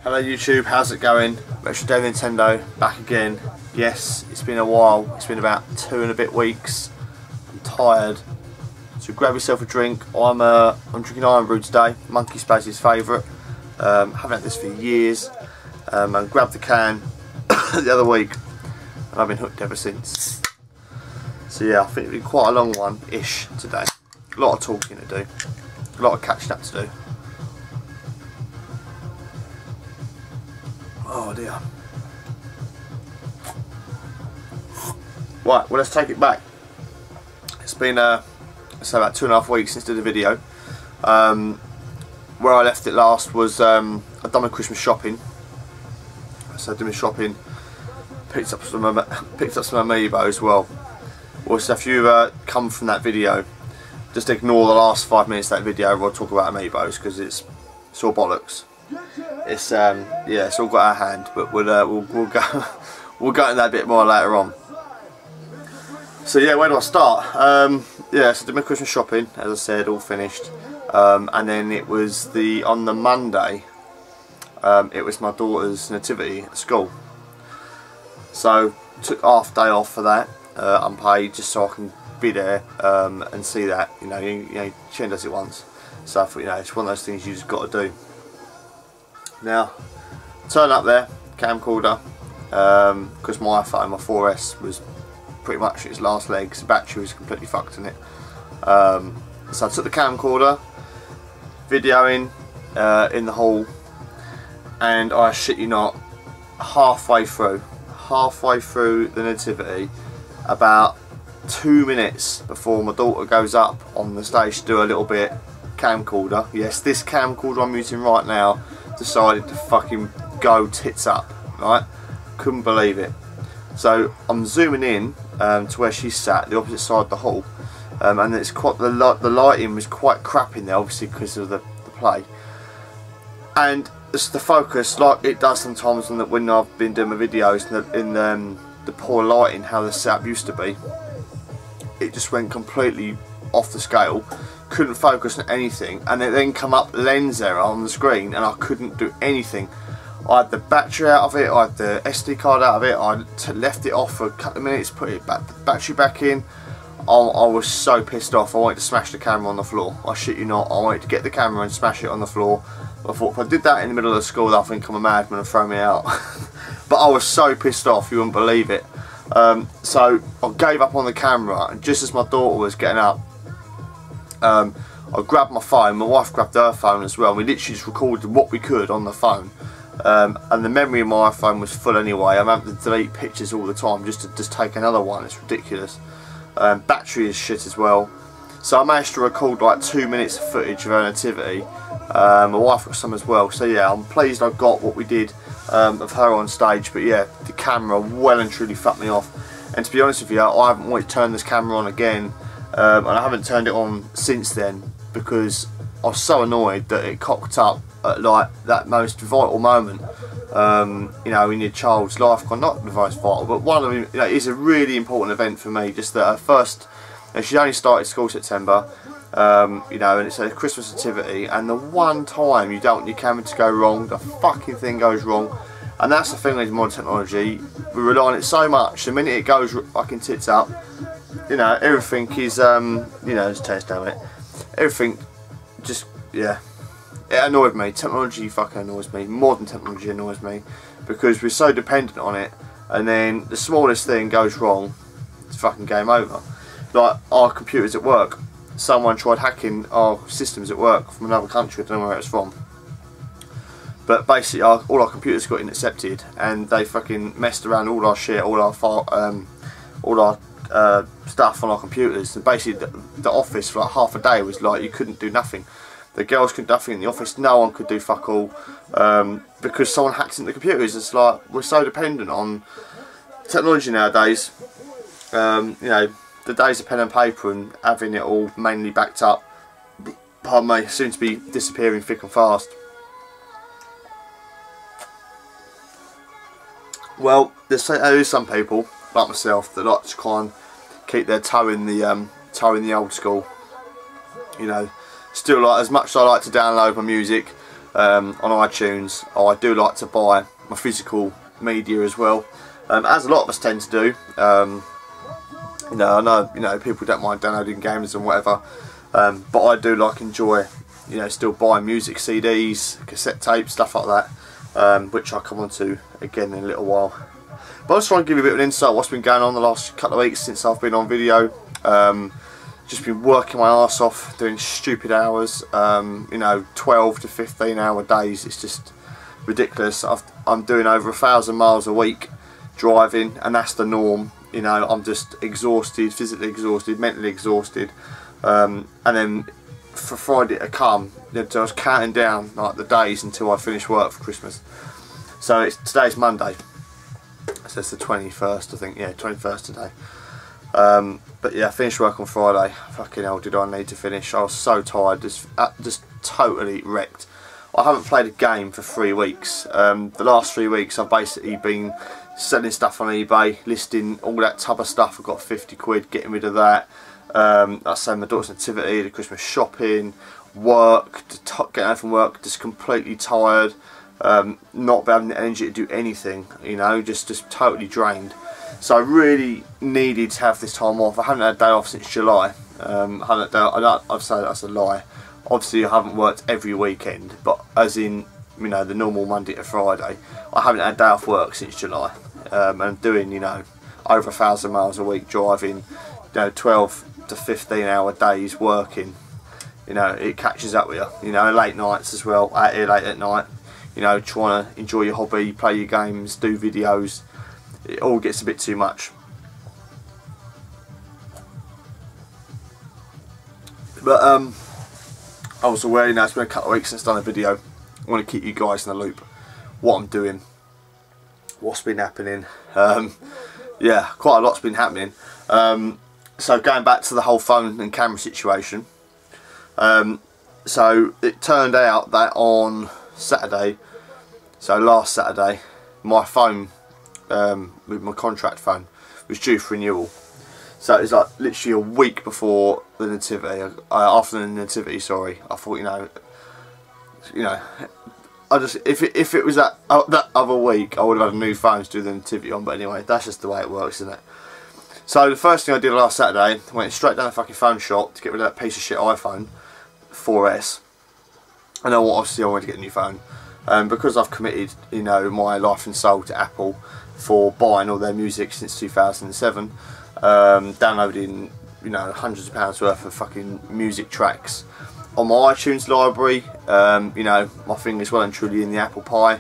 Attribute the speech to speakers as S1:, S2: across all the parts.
S1: Hello YouTube, how's it going? Retro Day Nintendo, back again. Yes, it's been a while, it's been about 2 and a bit weeks. I'm tired, so grab yourself a drink. I'm drinking Iron Brew today, Monkey Space's favourite. Haven't had this for years. And grabbed the can the other week, and I've been hooked ever since. So yeah, I think it'll be quite a long one-ish today. A lot of talking to do, a lot of catching up to do. Oh dear. Right, well let's take it back. It's been so about 2.5 weeks since I did the video. Where I left it last was I'd done my Christmas shopping. So I did my shopping, picked up some Amiibo as well. Also, if you've come from that video, just ignore the last 5 minutes of that video where I talk about Amiibos, because it's all bollocks. It's yeah, it's all got our hand, but we'll go into that a bit more later on. So yeah, where do I start? Yeah, so I did my Christmas shopping, as I said, all finished, and then it was on the Monday. It was my daughter's nativity at school, so took half day off for that, unpaid, just so I can be there and see that. You know, she only does it once, so I thought, you know, it's one of those things you just got to do. Now, turn up there, camcorder, because my iPhone, my 4S, was pretty much its last legs. The battery was completely fucked in it. So I took the camcorder, videoing in the hall, and I shit you not, halfway through the nativity, about 2 minutes before my daughter goes up on the stage to do a little bit, camcorder, yes, this camcorder I'm using right now, decided to fucking go tits up, right? Couldn't believe it. So I'm zooming in to where she sat, the opposite side of the hall, and it's quite the lighting was quite crap in there, obviously because of the play, and it's the focus, like it does sometimes when I've been doing my videos in the poor lighting, how the setup used to be. It just went completely off the scale. Couldn't focus on anything, and it then come up lens error on the screen, and I couldn't do anything. I had the battery out of it, I had the SD card out of it, I left it off for a couple of minutes, put it back, the battery back in. I was so pissed off. I wanted to smash the camera on the floor. I shit you not, I wanted to get the camera and smash it on the floor. I thought if I did that in the middle of the school, I think I'm a madman and throw me out. But I was so pissed off, you wouldn't believe it. So I gave up on the camera, and just as my daughter was getting up, I grabbed my phone, my wife grabbed her phone as well, and we literally just recorded what we could on the phone. And the memory of my iPhone was full anyway. I'm having to delete pictures all the time just to take another one. It's ridiculous. Battery is shit as well. So I managed to record like 2 minutes of footage of her nativity. My wife got some as well. So yeah, I'm pleased I got what we did of her on stage. But yeah, the camera well and truly fucked me off. And to be honest with you, I haven't wanted to turn this camera on again. And I haven't turned it on since then, because I was so annoyed that it cocked up at like that most vital moment, you know, in your child's life. Not the most vital, but one of them, you know, is a really important event for me. Just that her first, you know, she only started school September, you know, and it's a Christmas nativity, and the one time you don't want your camera to go wrong, the fucking thing goes wrong. And that's the thing with modern technology, we rely on it so much. The minute it goes fucking tits up, you know, everything is, you know, just taste down it. Everything, just, yeah. It annoyed me. Technology fucking annoys me. Modern technology annoys me, because we're so dependent on it, and then the smallest thing goes wrong, it's fucking game over. Like our computers at work, someone tried hacking our systems at work from another country, I don't know where it's from. But basically all our computers got intercepted, and they fucking messed around all our shit, all our stuff on our computers, and basically the office for like half a day was like you couldn't do nothing. The girls couldn't do nothing in the office, no one could do fuck all, because someone hacked into the computers. It's like, we're so dependent on technology nowadays. You know, the days of pen and paper and having it all mainly backed up, pardon me, soon to be disappearing thick and fast. Well, there is some people like myself that like to kind of keep their toe in the old school. You know, still, like, as much as I like to download my music, on iTunes. I do like to buy my physical media as well, as a lot of us tend to do. You know, I know, you know, people don't mind downloading games and whatever, but I do enjoy, you know, still buying music CDs, cassette tapes, stuff like that, which I'll come on to again in a little while. But I'll just try and give you a bit of an insight what's been going on the last couple of weeks since I've been on video. Just been working my arse off, doing stupid hours, you know, 12 to 15 hour days. It's just ridiculous. I'm doing over 1,000 miles a week driving, and that's the norm. You know, I'm just exhausted, physically exhausted, mentally exhausted, and then for Friday to come, I was counting down like the days until I finish work for Christmas. So today's Monday, so it's the 21st, I think. Yeah, 21st today. But yeah, I finished work on Friday. Fucking hell, did I need to finish? I was so tired, just totally wrecked. I haven't played a game for 3 weeks. The last 3 weeks I've basically been selling stuff on eBay, listing all that type of stuff. I've got 50 quid, getting rid of that. I say my daughter's nativity, the Christmas shopping, work, getting home from work, just completely tired, not having the energy to do anything, you know, just totally drained. So I really needed to have this time off. I haven't had a day off since July. I've said that's a lie. Obviously I haven't worked every weekend, but as in, you know, the normal Monday to Friday, I haven't had a day off work since July. And I'm doing, you know, over 1,000 miles a week driving, you know, 12 to 15 hour days working. You know, it catches up with you. You know, late nights as well, out here late at night, you know, trying to enjoy your hobby, play your games, do videos. It all gets a bit too much. But I was aware, you know, it's been a couple of weeks since I've done a video. I want to keep you guys in the loop, what I'm doing, what's been happening. Yeah, quite a lot's been happening. So going back to the whole phone and camera situation, so it turned out that on Saturday, so last Saturday, my phone, with my contract phone, was due for renewal. So it was like literally a week before the nativity, after the nativity, sorry. I thought, you know, I just, if it was that other week, I would have had a new phone to do the nativity on. But anyway, that's just the way it works, isn't it? So the first thing I did last Saturday, I went straight down the fucking phone shop to get rid of that piece of shit iPhone 4S. And I obviously I wanted to get a new phone, because I've committed, you know, my life and soul to Apple for buying all their music since 2007, downloading, you know, hundreds of pounds worth of fucking music tracks on my iTunes library. You know, my finger's well and truly in the apple pie,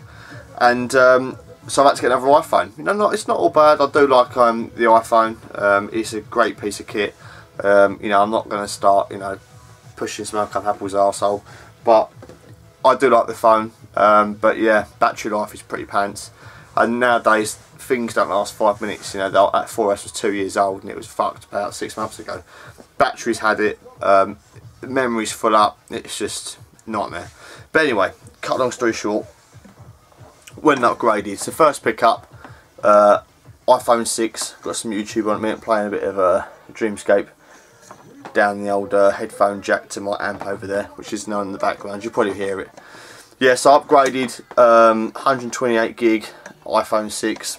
S1: and so I've had to get another iPhone. You know, it's not all bad. I do like the iPhone. It's a great piece of kit. You know, I'm not going to start, you know, pushing smoke up Apple's arsehole, but I do like the phone. But yeah, battery life is pretty pants, and nowadays things don't last 5 minutes. You know, that 4S was 2 years old and it was fucked about 6 months ago. Battery's had it, memory's full up, it's just nightmare. But anyway, cut long story short, went and upgraded. So first pickup, iPhone 6, got some YouTube on it, playing a bit of Dreamscape down the old headphone jack to my amp over there, which is known in the background, you'll probably hear it. Yeah, so I upgraded, 128 gig iPhone 6.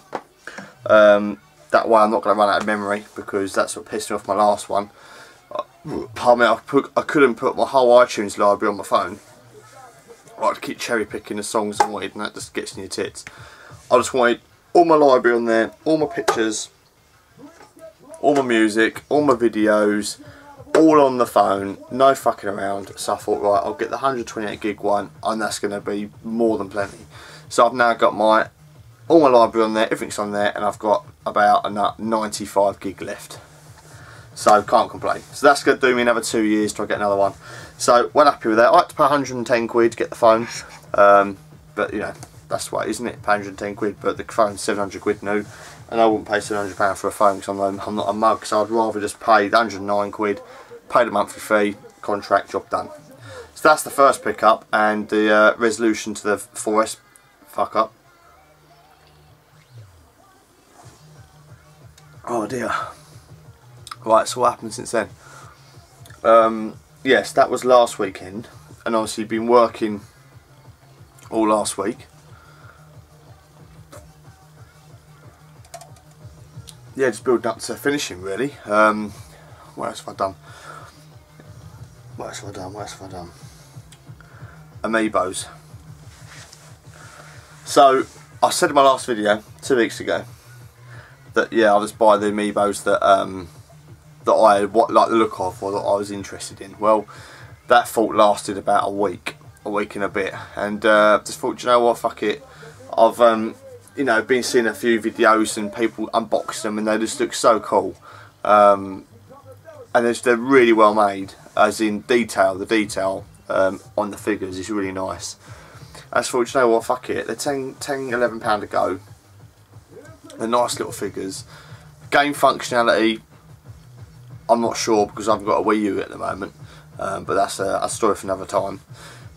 S1: That way I'm not going to run out of memory, because that's what pissed me off my last one. Pardon me, I couldn't put my whole iTunes library on my phone. I had to keep cherry picking the songs I wanted, and that just gets in your tits. I just wanted all my library on there, all my pictures, all my music, all my videos, all on the phone, no fucking around. So I thought, right, I'll get the 128 gig one, and that's going to be more than plenty. So I've now got all my library on there, everything's on there, and I've got about a 95 gig left. So can't complain. So that's going to do me another 2 years till I get another one. So well happy with that. I had to pay 110 quid to get the phone, but you know, that's what, isn't it? Pay 110 quid, but the phone's 700 quid new, and I wouldn't pay £700 for a phone because I'm not a mug. So I'd rather just pay the 109 quid, pay the monthly fee, contract, job done. So that's the first pickup, and the resolution to the 4S fuck up. Oh dear. Right, so what happened since then? Yes, that was last weekend, and obviously been working all last week. Yeah, just building up to finishing really. What else have I done? What else have I done? What else have I done? Amiibos. So I said in my last video 2 weeks ago that yeah, I was buying the Amiibos that that I like the look of, or that I was interested in. Well, that thought lasted about a week and a bit, and just thought, you know what, fuck it. I've you know, been seeing a few videos and people unbox them, and they just look so cool. And they're really well made, as in detail. The detail on the figures is really nice. I just thought, you know what, fuck it. They're £11 a go. They're nice little figures. Game functionality, I'm not sure because I've got a Wii U at the moment, but that's a story for another time.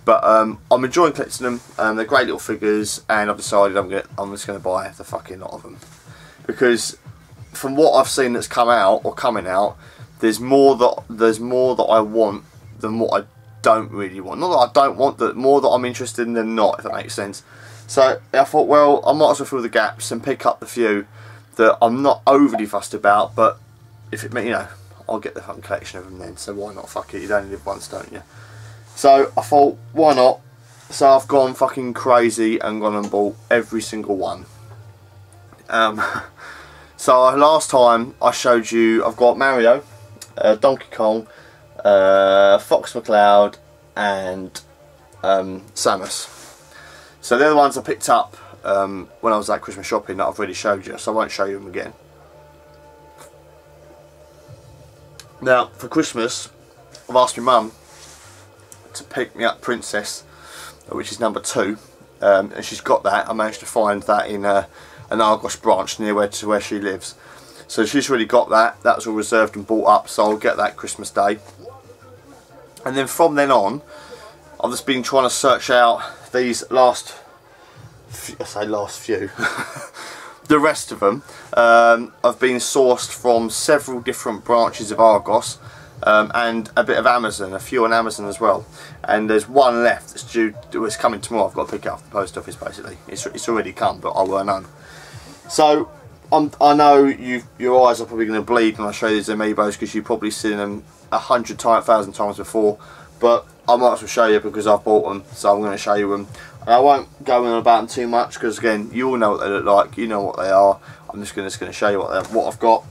S1: But I'm enjoying collecting them. They're great little figures, and I've decided I'm just going to buy the fucking lot of them, because from what I've seen that's come out or coming out, there's more that I want than what I don't really want. Not that I don't want, that more that I'm interested in than not, if that makes sense. So I thought, well, I might as well fill the gaps and pick up the few that I'm not overly fussed about, but if it, you know, I'll get the fucking collection of them then, so why not, fuck it, you only live once, don't you? So I thought, why not? So I've gone fucking crazy and gone and bought every single one. So last time I showed you, I've got Mario, Donkey Kong, Fox McCloud, and Samus. So they're the ones I picked up when I was at Christmas shopping that I've already showed you, so I won't show you them again. Now, for Christmas, I've asked my mum to pick me up Princess, which is number 2, and she's got that. I managed to find that in an Argos branch near where she lives. So she's already got that. That was all reserved and bought up, so I'll get that Christmas Day. And then from then on, I've just been trying to search out these last few, the rest of them. I've been sourced from several different branches of Argos, and a bit of Amazon, a few on Amazon as well. And there's one left that's due, it's coming tomorrow. I've got to pick it up at the post office basically. It's already come, but I will know. So I know your eyes are probably going to bleed when I show you these Amiibos, because you've probably seen them 1,000 times before, but I might as well show you because I've bought them, so I'm going to show you them. And I won't go in about them too much, because again, you all know what they look like, you know what they are. I'm just going to show you what I've got.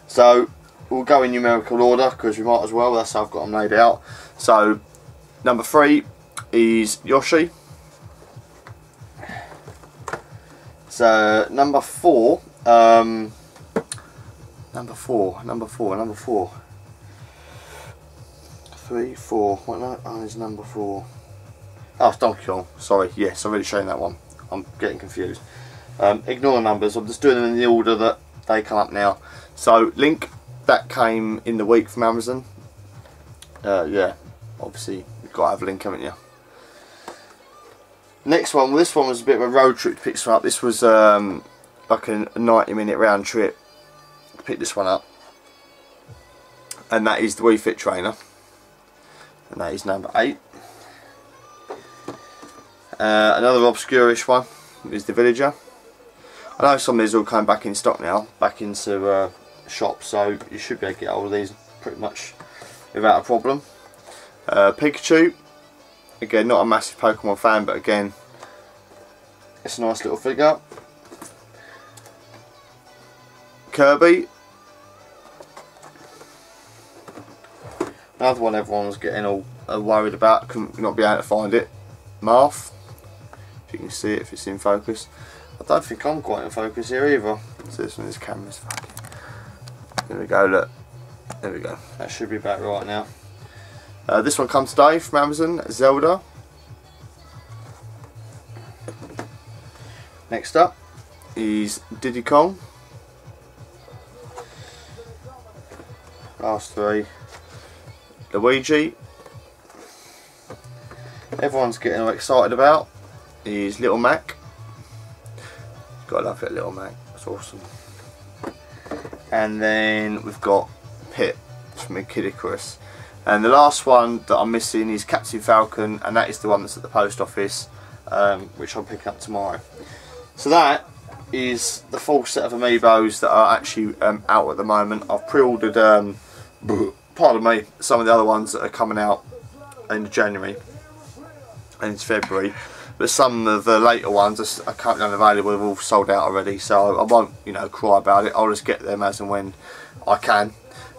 S1: So we'll go in numerical order, because we might as well. That's how I've got them laid out. So number 3 is Yoshi. So number 4, number 4. 3, 4. What? No, oh, it's number 4. Oh, it's Donkey Kong. Sorry. Yes, I've already shown that one. I'm getting confused. Ignore the numbers. I'm just doing them in the order that they come up now. So Link, that came in the week from Amazon. Yeah, obviously you've got to have Link, haven't you? Next one. Well, this one was a bit of a road trip to pick this one up. This was like a 90-minute round trip to pick this one up, and that is the Wii Fit trainer, and that is number 8. Another obscure-ish one is the Villager. I know some of these are all coming back in stock now, back into shops, so you should be able to get hold of these pretty much without a problem. Pikachu, again, not a massive Pokemon fan, but again, it's a nice little figure. Kirby, another one everyone was getting all worried about, couldn't not be able to find it. Marth, if you can see it, if it's in focus. I don't think I'm quite in focus here either. So this one is camera's fucking. There we go, look. There we go. That should be about right now. This one comes today from Amazon, Zelda. Next up is Diddy Kong. Last 3. Luigi. Everyone's getting all excited about is Little Mac. Gotta love it, Little Mac. That's awesome. And then we've got Pit from Kid Icarus. And the last one that I'm missing is Captain Falcon, and that is the one that's at the post office. which I'm picking up tomorrow. So that is the full set of Amiibos that are actually out at the moment. I've pre-ordered, pardon me, some of the other ones that are coming out in January and into February, but some of the later ones are currently unavailable. They've all sold out already, so I won't, you know, cry about it. I'll just get them as and when I can.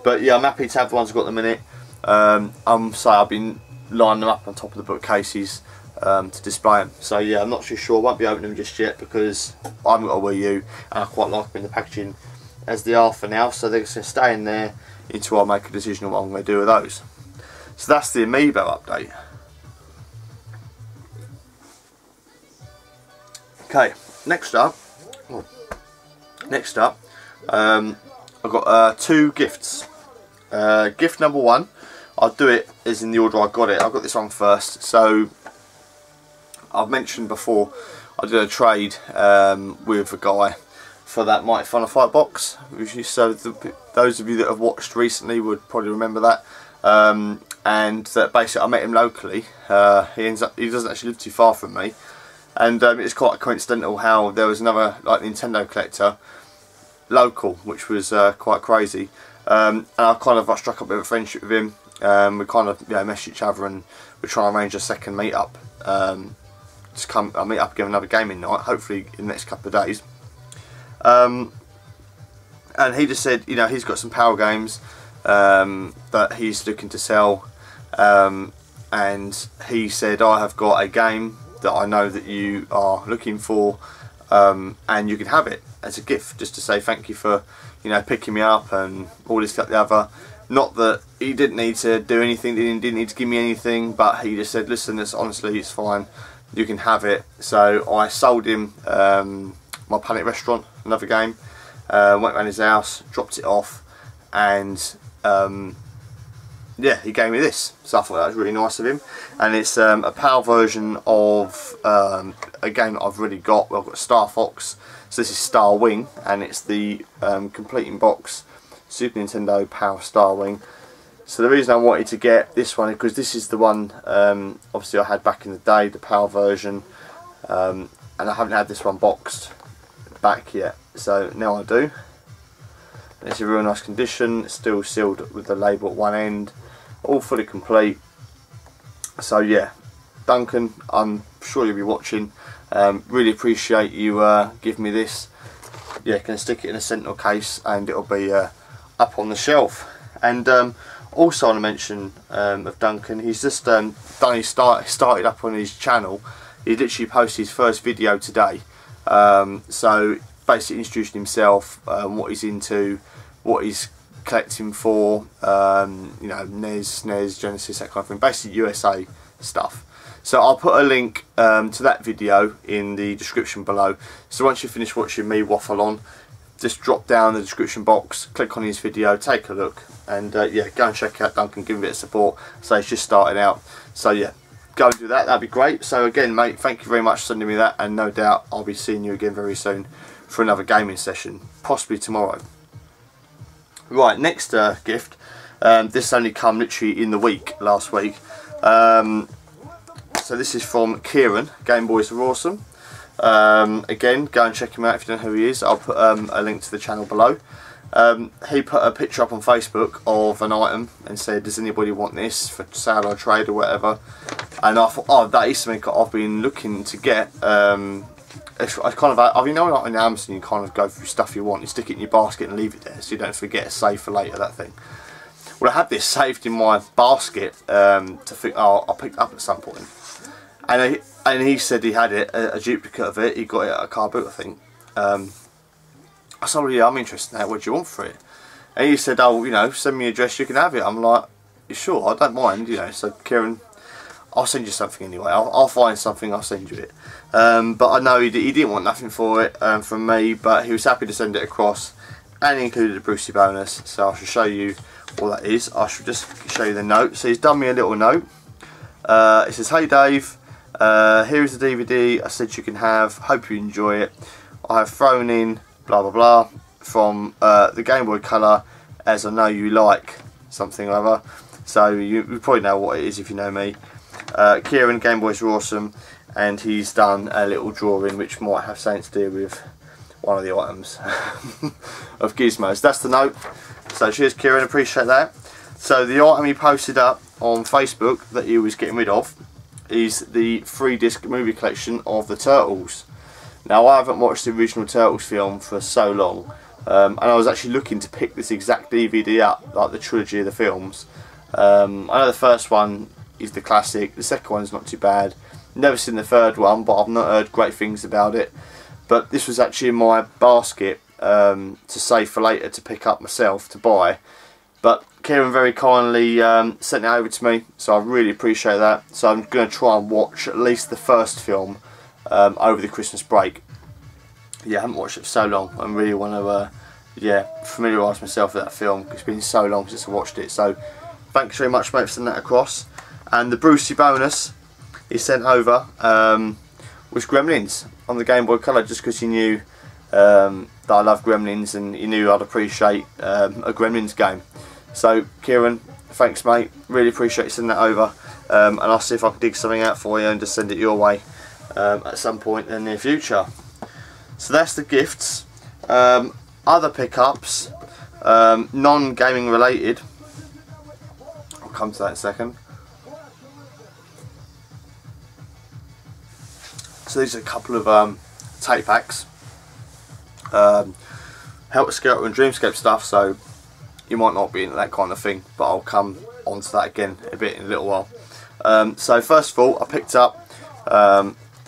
S1: But yeah, I'm happy to have the ones I've got at the minute. I've been lining them up on top of the bookcases to display them. So yeah, I'm not too sure. I won't be opening them just yet because I haven't got a Wii U and I quite like them in the packaging as they are for now. So they're just going to stay in there until I make a decision on what I'm going to do with those. So that's the Amiibo update. Okay, next up, I've got 2 gifts. Gift number 1, I'll do it as in the order I got it. I got this one first. So I've mentioned before I did a trade with a guy for that Mighty Final Fight box. So those of you that have watched recently would probably remember that. And that basically I met him locally. He doesn't actually live too far from me. And it's quite coincidental how there was another like Nintendo collector local, which was quite crazy. And I kind of struck up a bit of a friendship with him. We kind of messaged each other and we're trying to arrange a second meet up. I'll meet up again another gaming night, hopefully in the next couple of days. And he just said, you know, he's got some power games that he's looking to sell. And he said, I have got a game that I know that you are looking for, and you can have it as a gift, just to say thank you for, you know, picking me up and all this, that, the other. Not that he didn't need to do anything, he didn't need to give me anything, but he just said, listen, honestly, it's fine, you can have it. So I sold him my Planet Restaurant, another game, went around his house, dropped it off, and yeah, he gave me this. So I thought that was really nice of him. And it's a PAL version of a game that I've already got. Well, I've got Star Fox, so this is Star Wing, and it's the completing box Super Nintendo PAL Star Wing. So the reason I wanted to get this one is because this is the one obviously I had back in the day, the PAL version, and I haven't had this one boxed back yet, so now I do. It's in real nice condition. It's still sealed with the label at one end, all fully complete. So yeah, Duncan, I'm sure you'll be watching. Really appreciate you giving me this. Yeah, can stick it in a Sentinel case and it'll be up on the shelf. And also on a mention of Duncan, he's just started up on his channel. He literally posted his first video today. So basically introducing himself, what he's into, what he's collecting for, you know, NES, Genesis, that kind of thing, basically USA stuff. So I'll put a link to that video in the description below. So once you finish watching me waffle on, just drop down the description box, click on his video, take a look, and yeah, go and check out Duncan, give him a bit of support. So he's just starting out. So yeah, go and do that, that'd be great. So again, mate, thank you very much for sending me that, and no doubt I'll be seeing you again very soon for another gaming session, possibly tomorrow. Right, next gift. This only come literally in the week, last week. So this is from Kieran, Game Boys are awesome. Again, go and check him out if you don't know who he is. I'll put a link to the channel below. He put a picture up on Facebook of an item and said, does anybody want this for sale or trade or whatever? And I thought, oh, that is something I've been looking to get. It's kind of, you know, like on Amazon, you kind of go through stuff you want, you stick it in your basket and leave it there so you don't forget, save for later, that thing. Well, I had this saved in my basket to think, oh, I'll pick it up at some point. And he said he had it, a duplicate of it. He got it at a car boot, I think. I said, well, yeah, I'm interested in that. What do you want for it? And he said, oh, you know, send me your address, you can have it. I'm like, you sure? I don't mind, you know. So Kieran, I'll send you something anyway. I'll find something, I'll send you it. But I know he didn't want nothing for it from me, but he was happy to send it across, and he included a Brucey bonus. So I shall show you what that is. I shall just show you the note. So he's done me a little note. It says, hey Dave, here is the DVD I said you can have, hope you enjoy it. I have thrown in blah blah blah from the Game Boy Color, as I know you like something or other. So you probably know what it is if you know me. Kieran, Game Boys are awesome, and he's done a little drawing which might have something to do with one of the items of gizmos. That's the note. So cheers Kieran, appreciate that. So the item he posted up on Facebook that he was getting rid of is the 3-disc movie collection of the Turtles. Now I haven't watched the original Turtles film for so long, and I was actually looking to pick this exact DVD up, like the trilogy of the films. I know the first one is the classic, the second one is not too bad. Never seen the third one, but I've not heard great things about it. But this was actually in my basket to save for later to pick up myself to buy. But Kieran very kindly sent it over to me, so I really appreciate that. So I'm going to try and watch at least the first film over the Christmas break. Yeah, I haven't watched it for so long. I really want to familiarise myself with that film. It's been so long since I watched it. So thanks very much, mate, for sending that across. And the Brucey bonus he sent over was Gremlins on the Game Boy Color, just because he knew that I love Gremlins and he knew I'd appreciate a Gremlins game. So Kieran, thanks mate, really appreciate you sending that over, and I'll see if I can dig something out for you and just send it your way at some point in the near future. So that's the gifts. Other pickups, non-gaming related, I'll come to that in a second. So these are a couple of tape packs, Helter Skelter and Dreamscape stuff, so you might not be into that kind of thing, but I'll come onto that again a bit in a little while. So first of all, I picked up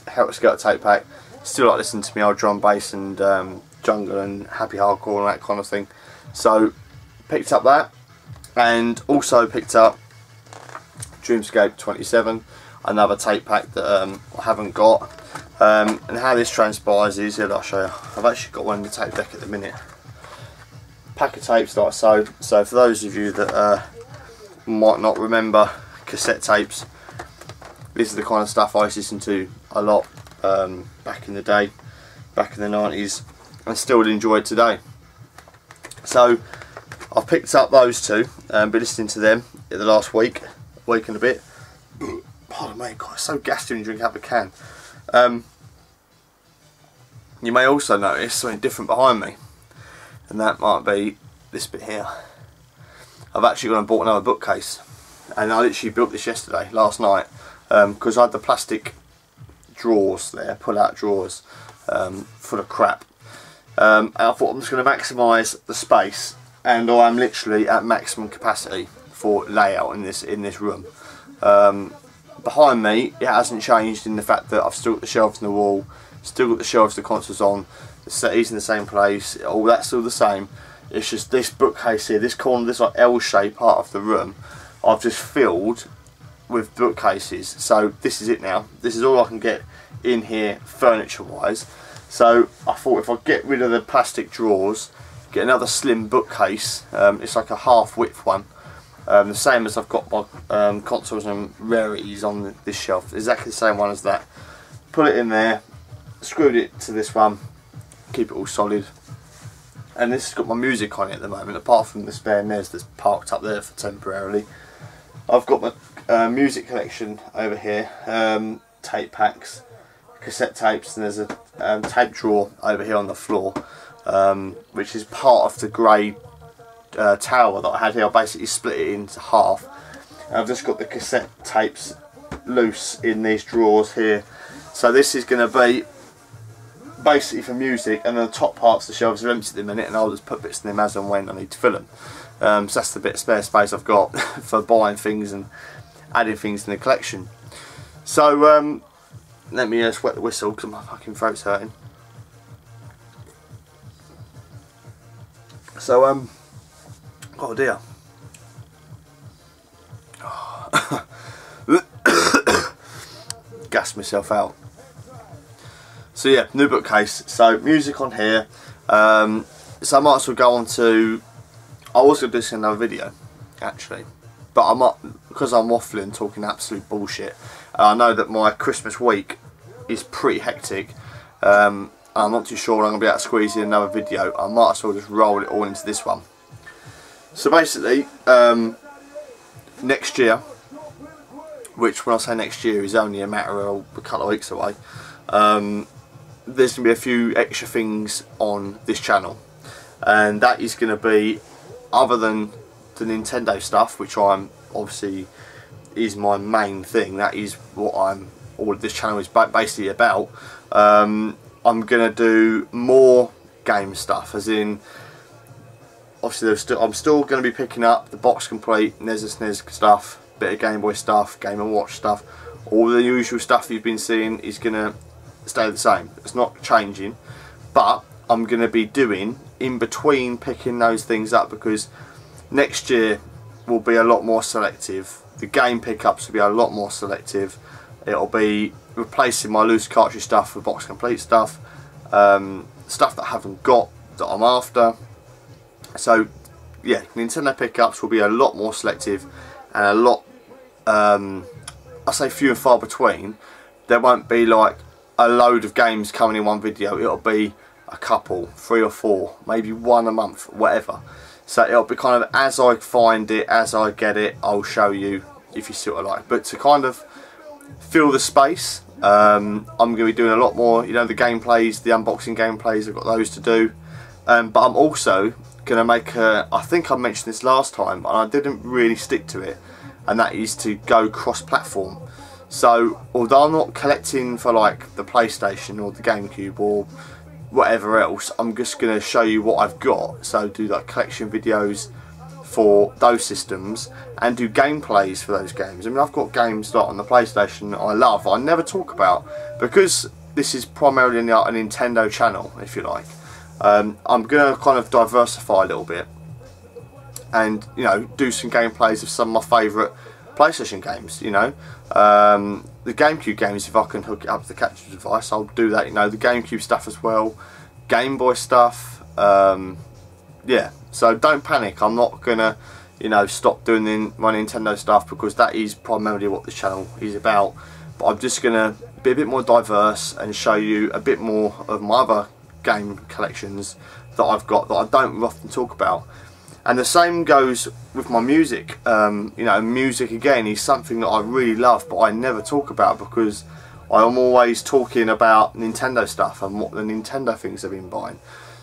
S1: Helter Skelter tape pack. Still like listening to me old drum bass and jungle and happy hardcore and that kind of thing. So picked up that, and also picked up Dreamscape 27, another tape pack that I haven't got. And how this transpires is, I'll show you. I've actually got one in the tape deck at the minute. Pack of tapes like so. So for those of you that might not remember cassette tapes, this is the kind of stuff I used to listen to a lot back in the day, back in the 90s, and still enjoy it today. So I've picked up those two and been listening to them in the last week and a bit. Pardon me, God, it's so gassy when you drink out of a can. You may also notice something different behind me, and that might be this bit here. I've actually gone and bought another bookcase, and I literally built this last night, because I had the plastic drawers there, pull-out drawers, full of crap, and I thought I'm just going to maximise the space, and I am literally at maximum capacity for layout in this room. Behind me, it hasn't changed in the fact that I've still got the shelves in the wall, still got the shelves the consoles on, the settee's in the same place, all that's still the same. It's just this bookcase here, this corner, this like L-shaped part of the room, I've just filled with bookcases. So this is it now. This is all I can get in here furniture wise. So I thought if I get rid of the plastic drawers, get another slim bookcase, it's like a half width one. The same as I've got my consoles and rarities on this shelf, exactly the same one as that. Put it in there, screwed it to this one, keep it all solid. And this has got my music on it at the moment, apart from the spare NES that's parked up there for temporarily. I've got my music collection over here, tape packs, cassette tapes, and there's a tape drawer over here on the floor, which is part of the grey tower that I had here. I basically split it into half. I've just got the cassette tapes loose in these drawers here. So this is going to be basically for music, and then the top parts of the shelves are empty at the minute, and I'll just put bits in them as and when I need to fill them. So that's the bit of spare space I've got for buying things and adding things in the collection. So let me just wet the whistle because my fucking throat's hurting. So oh dear. Gassed myself out. So yeah, new bookcase. So music on here. So I might as well go on to. I was going to do this in another video, actually, but I might, because I'm waffling, talking absolute bullshit. I know that my Christmas week is pretty hectic. I'm not too sure when I'm going to be able to squeeze in another video. I might as well just roll it all into this one. So basically, next year, which when I say next year is only a matter of a couple of weeks away, there's going to be a few extra things on this channel, and that is going to be, other than the Nintendo stuff, which I'm obviously is my main thing, that is what all of this channel is basically about. I'm going to do more game stuff, as in obviously I'm still going to be picking up the box complete NES and SNES stuff, bit of Game Boy stuff, Game & Watch stuff. All the usual stuff you've been seeing is going to stay the same. It's not changing, but I'm going to be doing in between picking those things up, because next year will be a lot more selective. The game pickups will be a lot more selective. It'll be replacing my loose cartridge stuff with box complete stuff, stuff that I haven't got that I'm after. So yeah, Nintendo pickups will be a lot more selective and a lot, I say few and far between. There won't be like a load of games coming in one video. It'll be a couple, 3 or 4, maybe 1 a month, whatever. So it'll be kind of as I find it, as I get it, I'll show you if you see what I like. But to kind of fill the space, I'm going to be doing a lot more, you know, the gameplays, the unboxing gameplays, I've got those to do. But I'm also going to make I think I mentioned this last time, and I didn't really stick to it, and that is to go cross-platform. So although I'm not collecting for like the PlayStation or the GameCube or whatever else, I'm just going to show you what I've got. So do like collection videos for those systems and do gameplays for those games. I mean, I've got games like on the PlayStation that I love, I never talk about, because this is primarily a Nintendo channel, if you like. I'm going to kind of diversify a little bit and, you know, do some gameplays of some of my favourite PlayStation games, you know. The GameCube games, if I can hook it up to the capture device, I'll do that, you know, the GameCube stuff as well, Game Boy stuff, yeah, so don't panic. I'm not gonna, you know, stop doing my Nintendo stuff, because that is primarily what this channel is about. But I'm just gonna be a bit more diverse and show you a bit more of my other game collections that I've got that I don't often talk about. And the same goes with my music. You know, music again is something that I really love, but I never talk about, because I'm always talking about Nintendo stuff and what the Nintendo things I've been buying.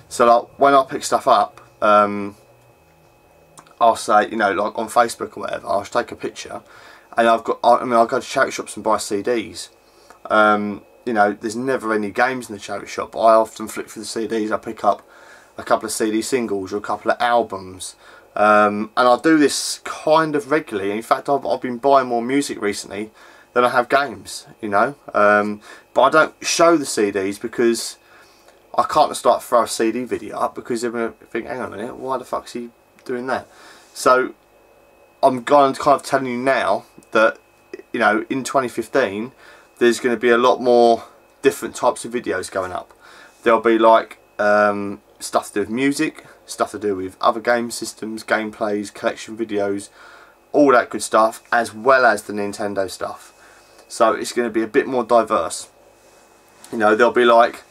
S1: So like, when I pick stuff up, I'll say, you know, like on Facebook or whatever, I'll take a picture, and I'll go to charity shops and buy CDs. You know, there's never any games in the charity shop, but I often flip through the CDs. I pick up a couple of CD singles or a couple of albums, and I do this kind of regularly. In fact, I've been buying more music recently than I have games, you know. But I don't show the CDs, because I can't start to throw a CD video up, because they're going to think, hang on a minute, why the fuck's he doing that? So I'm going to kind of telling you now that, you know, in 2015 there's going to be a lot more different types of videos going up. There'll be like stuff to do with music, stuff to do with other game systems, gameplays, collection videos, all that good stuff, as well as the Nintendo stuff. So it's going to be a bit more diverse. You know, there'll be like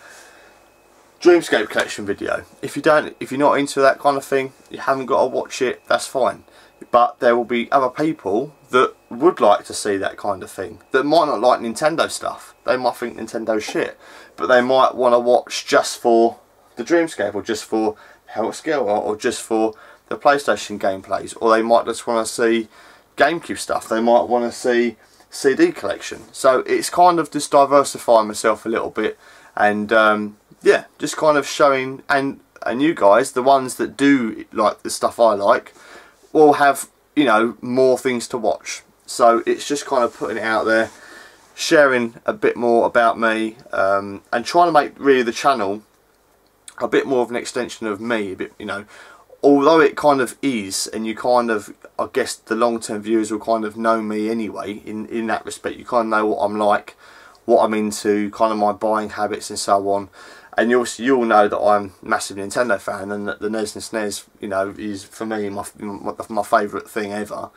S1: Dreamscape collection video. If you're not into that kind of thing, you haven't got to watch it, that's fine. But there will be other people that would like to see that kind of thing, that might not like Nintendo stuff. They might think Nintendo's shit, but they might want to watch just for the Dreamscape, or just for Helter Skelter, or just for the PlayStation gameplays, or they might just want to see GameCube stuff. They might want to see CD collection. So it's kind of just diversifying myself a little bit, and yeah, just kind of showing, and you guys, the ones that do like the stuff I like, will have, you know, more things to watch. So it's just kind of putting it out there, sharing a bit more about me, and trying to make really the channel a bit more of an extension of me, a bit, you know, although it kind of is, and you kind of, I guess the long-term viewers will kind of know me anyway, in that respect. You kind of know what I'm like, what I'm into, kind of my buying habits and so on. And you'll know that I'm a massive Nintendo fan, and that the NES and SNES, you know, is for me my favourite thing ever.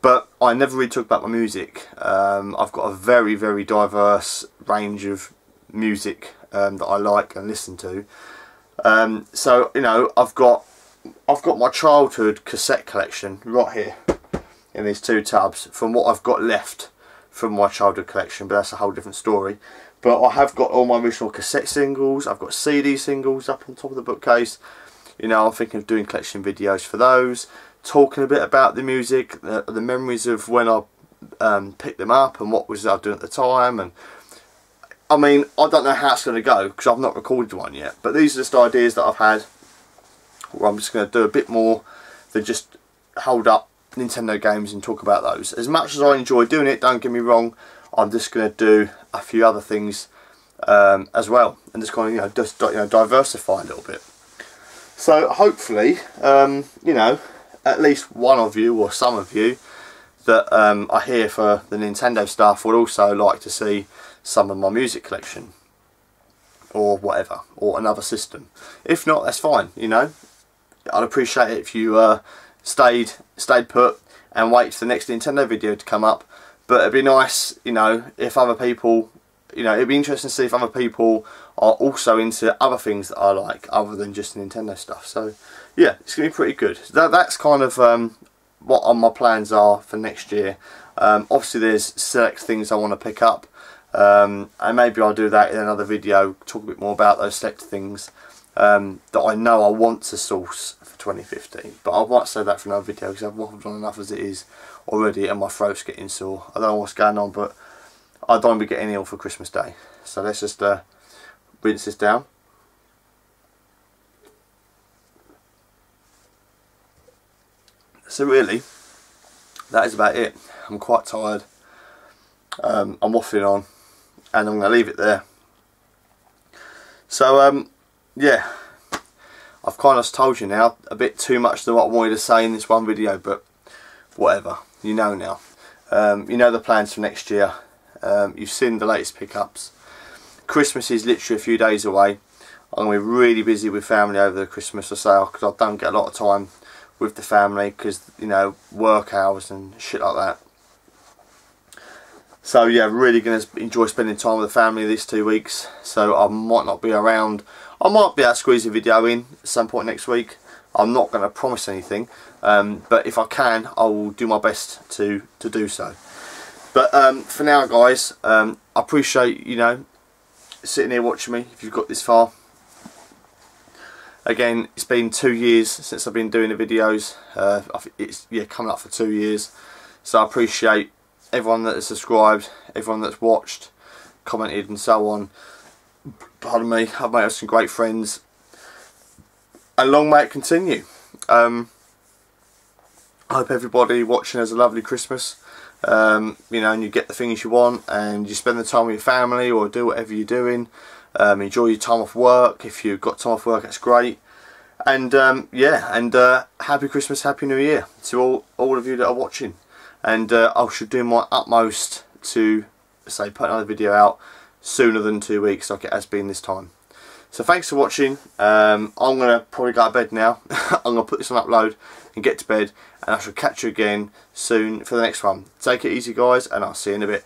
S1: But I never really talk about my music. I've got a very, very diverse range of music that I like and listen to. So, you know, I've got my childhood cassette collection right here in these 2 tubs, from what I've got left from my childhood collection, but that's a whole different story. But I have got all my original cassette singles, I've got CD singles up on top of the bookcase. You know, I'm thinking of doing collection videos for those, talking a bit about the music, the memories of when I picked them up and what was I doing at the time. And I mean, I don't know how it's going to go because I've not recorded one yet, but these are just ideas that I've had where I'm just going to do a bit more than just hold up Nintendo games and talk about those. As much as I enjoy doing it, don't get me wrong, I'm just going to do a few other things as well, and just kind of, you know, just, you know, diversify a little bit. So hopefully, you know, at least one of you or some of you that are here for the Nintendo stuff would also like to see some of my music collection or whatever, or another system. If not, that's fine, you know. I'd appreciate it if you stayed put and wait for the next Nintendo video to come up. But it'd be nice, you know, if other people, you know, it'd be interesting to see if other people are also into other things that I like other than just Nintendo stuff. So yeah, it's gonna be pretty good. That's kind of what my plans are for next year. Obviously there's select things I want to pick up, and maybe I'll do that in another video, talk a bit more about those select things that I know I want to source for 2015. But I might say that for another video because I've waffled on enough as it is already and my throat's getting sore. I don't know what's going on, but I don't want to be getting ill for Christmas Day. So let's just rinse this down. So really, that is about it. I'm quite tired. I'm waffling on, and I'm going to leave it there. So yeah, I've kind of told you now a bit too much than what I wanted to say in this one video, but whatever, you know now. You know the plans for next year. You've seen the latest pickups. Christmas is literally a few days away. I'm going to be really busy with family over the Christmas or so because I don't get a lot of time with the family because, you know, work hours and shit like that. So yeah, really going to enjoy spending time with the family these 2 weeks. So I might not be around. I might be able to squeeze a video in at some point next week. I'm not going to promise anything, but if I can, I will do my best to do so. But for now, guys, I appreciate, you know, sitting here watching me if you've got this far. Again, it's been 2 years since I've been doing the videos. It's coming up for 2 years. So I appreciate everyone that has subscribed, everyone that's watched, commented and so on. Pardon me, I've made some great friends. And long may it continue. I hope everybody watching has a lovely Christmas. You know, and you get the things you want and you spend the time with your family or do whatever you're doing. Enjoy your time off work. If you've got time off work, that's great. And yeah, and happy Christmas, happy New Year to all of you that are watching. And I should do my utmost to say put another video out sooner than 2 weeks like it has been this time. So thanks for watching. I'm gonna probably go to bed now. I'm gonna put this on upload and get to bed, and I shall catch you again soon for the next one. Take it easy, guys, and I'll see you in a bit.